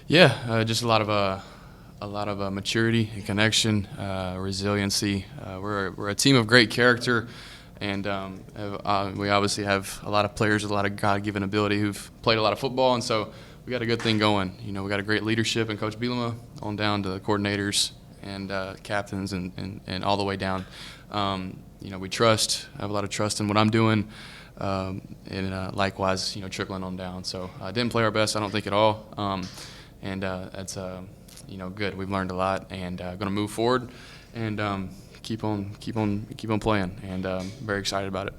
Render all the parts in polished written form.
Just a lot of maturity and connection, resiliency. We're a team of great character, and we obviously have a lot of players with a lot of God-given ability who've played a lot of football, and so we got a good thing going. We got a great leadership in Coach Bielema, on down to the coordinators and captains and all the way down. We have a lot of trust in what I'm doing, and likewise, trickling on down. So I didn't play our best, I don't think, at all. And that's good. We've learned a lot, and going to move forward and keep on playing. And very excited about it.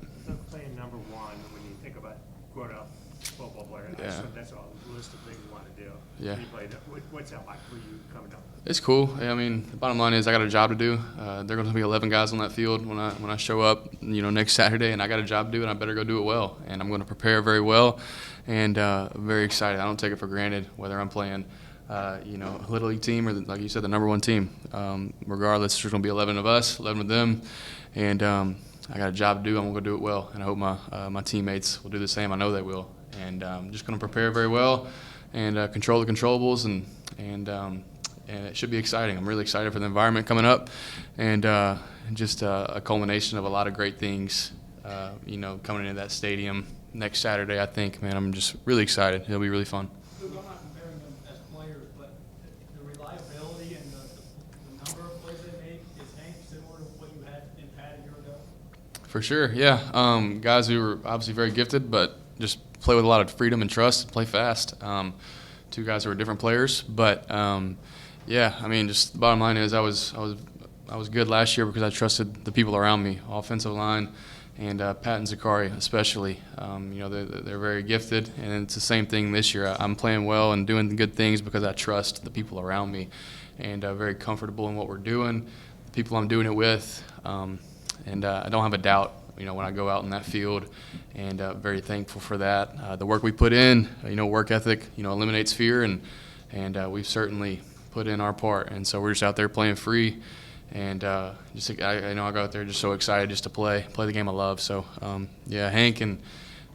Playing number one when you think about growing up football player. Yeah. That's a list of things you want to do. Yeah. You played, what's that like for you coming up? It's cool. The bottom line is I got a job to do. There are going to be 11 guys on that field when I show up, next Saturday, and I got a job to do, and I better go do it well. And I'm going to prepare very well, and very excited. I don't take it for granted whether I'm playing, a little league team or, like you said, the number one team. Regardless, there's going to be 11 of us, 11 of them, and I got a job to do. I'm going to go do it well, and I hope my teammates will do the same. I know they will, and I'm just going to prepare very well and control the controllables and it should be exciting. I'm really excited for the environment coming up, and just a culmination of a lot of great things, coming into that stadium next Saturday. I think, man, I'm just really excited. It'll be really fun. Luke, I'm not comparing them as players, but the reliability and the number of plays they make, is Hank similar to what you had in Pat a year ago? For sure, yeah. Guys who are obviously very gifted, but just play with a lot of freedom and trust, play fast. Two guys who are different players, but just the bottom line is I was good last year because I trusted the people around me, offensive line, and Pat and Zakari especially. They're very gifted, and it's the same thing this year. I'm playing well and doing good things because I trust the people around me, and very comfortable in what we're doing, the people I'm doing it with, and I don't have a doubt, when I go out in that field, and very thankful for that. The work we put in, work ethic, eliminates fear, and we've certainly put in our part, and so we're just out there playing free, and I go out there just so excited just to play the game I love. So Hank and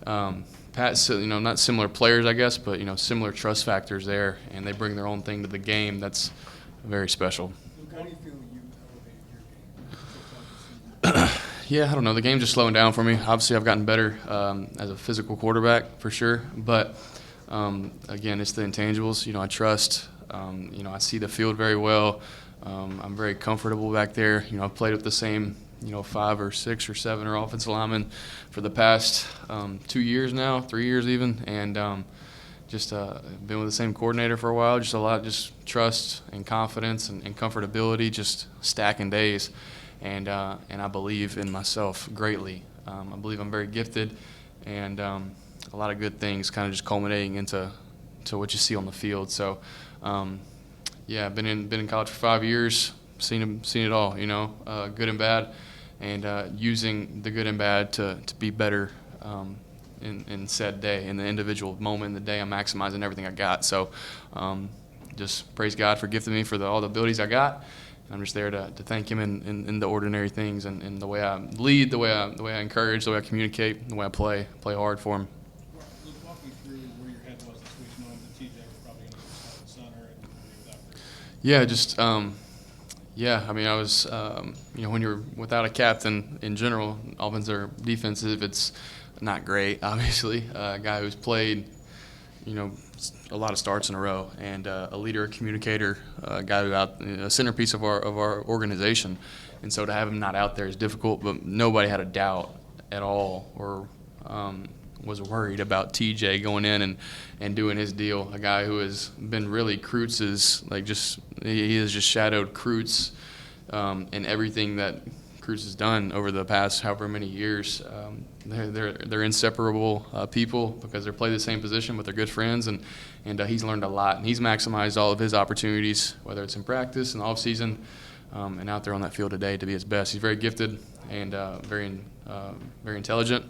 Pat, not similar players, I guess, but similar trust factors there, and they bring their own thing to the game that's very special. How do you feel you elevated your game? Yeah, I don't know. The game's just slowing down for me. Obviously, I've gotten better as a physical quarterback for sure, but again, it's the intangibles. I trust. I see the field very well. I'm very comfortable back there. I've played with the same, 5 or 6 or 7 or offensive linemen for the past 2 years now, 3 years even, and just been with the same coordinator for a while. Just a lot, just trust and confidence and comfortability, just stacking days, and I believe in myself greatly. I believe I'm very gifted, and a lot of good things kind of just culminating into what you see on the field. So. I've been in college for 5 years, seen it all, good and bad, and using the good and bad to be better in said day, in the individual moment in the day. I'm maximizing everything I got. So just praise God for gifting me for all the abilities I got. And I'm just there to thank Him in the ordinary things and the way I lead, the way I encourage, the way I communicate, the way I play hard for Him. Luke, walk me through where your head was this week, knowing that TJ was probably going to be starting center and without Bruce. I was, when you're without a captain in general, offense or defensive, it's not great, obviously. A guy who's played, a lot of starts in a row, and a leader, a communicator, a guy a centerpiece of our organization. And so to have him not out there is difficult, but nobody had a doubt at all or was worried about TJ going in and doing his deal. A guy who has been really Kreutz's, he has just shadowed Kreutz in everything that Kreutz has done over the past however many years. They're inseparable people because they play the same position, but they're good friends, and he's learned a lot, and he's maximized all of his opportunities, whether it's in practice, in the off season, and out there on that field today to be his best. He's very gifted and very intelligent.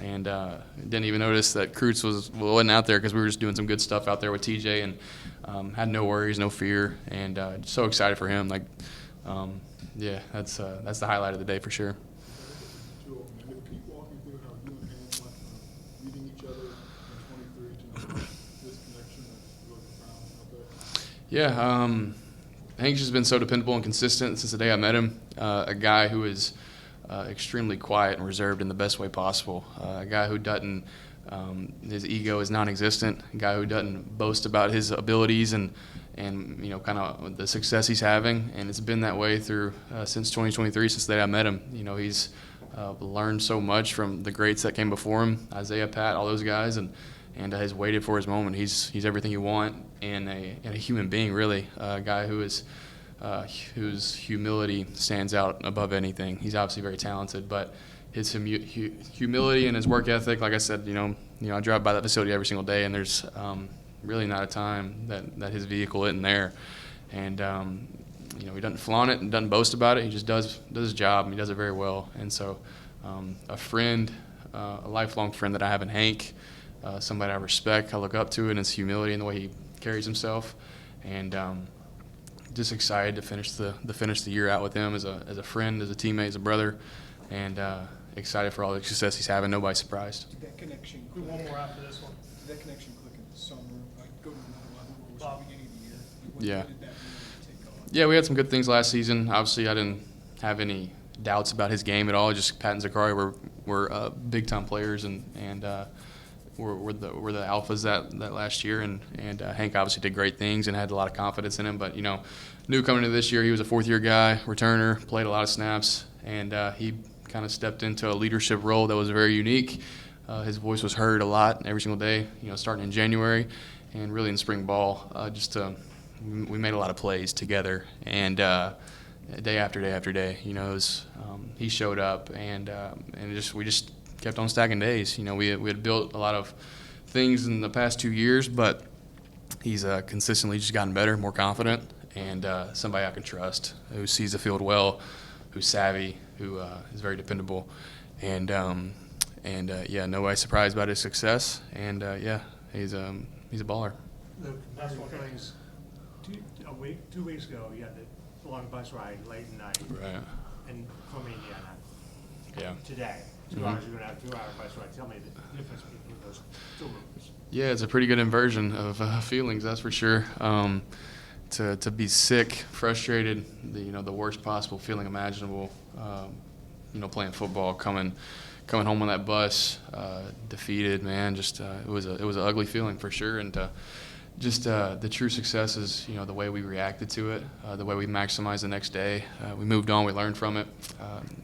And didn't even notice that Kreutz wasn't out there because we were just doing some good stuff out there with TJ, and had no worries, no fear, and so excited for him. That's the highlight of the day for sure. Can you walk me through how you and Hank went from reading each other in 23 to this connection that's really profound out there? Yeah, Hank's just been so dependable and consistent since the day I met him. A guy who is extremely quiet and reserved in the best way possible. A guy who doesn't, his ego is non-existent. A guy who doesn't boast about his abilities and kind of the success he's having. And it's been that way through since 2023, since the day I met him. He's learned so much from the greats that came before him, Isaiah, Pat, all those guys, and has waited for his moment. He's everything you want in a human being, really. A guy whose humility stands out above anything. He's obviously very talented, but his humility and his work ethic, like I said, I drive by that facility every single day, and there's really not a time that his vehicle isn't there. And he doesn't flaunt it and doesn't boast about it. He just does his job, and he does it very well. And so a friend, a lifelong friend that I have in Hank, somebody I respect, I look up to in his humility and the way he carries himself, and just excited to finish the year out with him as a friend, as a teammate, as a brother, and excited for all the success he's having. Nobody's surprised. Did that connection? We one more after this one. Did that connection click in the summer? Like go to another level, or was Bob. it the beginning of the year? Yeah. When did that really take off? Yeah, we had some good things last season. Obviously, I didn't have any doubts about his game at all. Just Pat and Zachary were big time players, and were the alphas that last year, and Hank obviously did great things and had a lot of confidence in him. But knew coming into this year he was a fourth-year guy, returner, played a lot of snaps, and he kind of stepped into a leadership role that was very unique. His voice was heard a lot every single day, starting in January and really in spring ball. We made a lot of plays together, and day after day after day, he showed up, and we just kept on stacking days. We had built a lot of things in the past 2 years, but he's consistently just gotten better, more confident, and somebody I can trust, who sees the field well, who's savvy, who is very dependable, and nobody's surprised about his success, and he's a baller. Luke, last one things. 2 weeks ago, you had the long bus ride late at night, Right. and from Indiana. Yeah. Today, 2 hours, you're gonna have a 2-hour bus ride. Tell me the difference between those two moves. Yeah, it's a pretty good inversion of feelings, that's for sure. To be sick, frustrated, the worst possible feeling imaginable. Playing football, coming home on that bus, defeated, man. Just it was an ugly feeling for sure. And just the true success is the way we reacted to it, the way we maximized the next day. We moved on, we learned from it.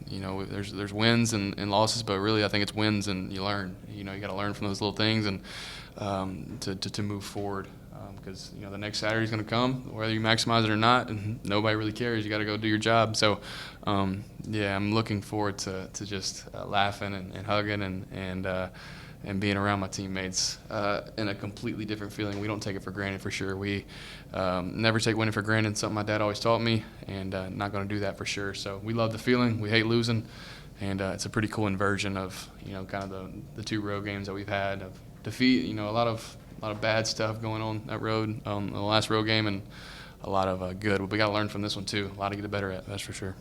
There's wins and losses, but really I think it's wins and you learn. You got to learn from those little things and to move forward. Because the next Saturday is going to come, whether you maximize it or not, and nobody really cares. You got to go do your job. So, I'm looking forward to just laughing and hugging and being around my teammates in a completely different feeling. We don't take it for granted, for sure. We never take winning for granted. Something my dad always taught me, and not going to do that for sure. So we love the feeling. We hate losing, and it's a pretty cool inversion of kind of the 2 road games that we've had of defeat. A lot of bad stuff going on that road, the last road game, and a lot of good. But we got to learn from this one too. A lot to get better at, that's for sure.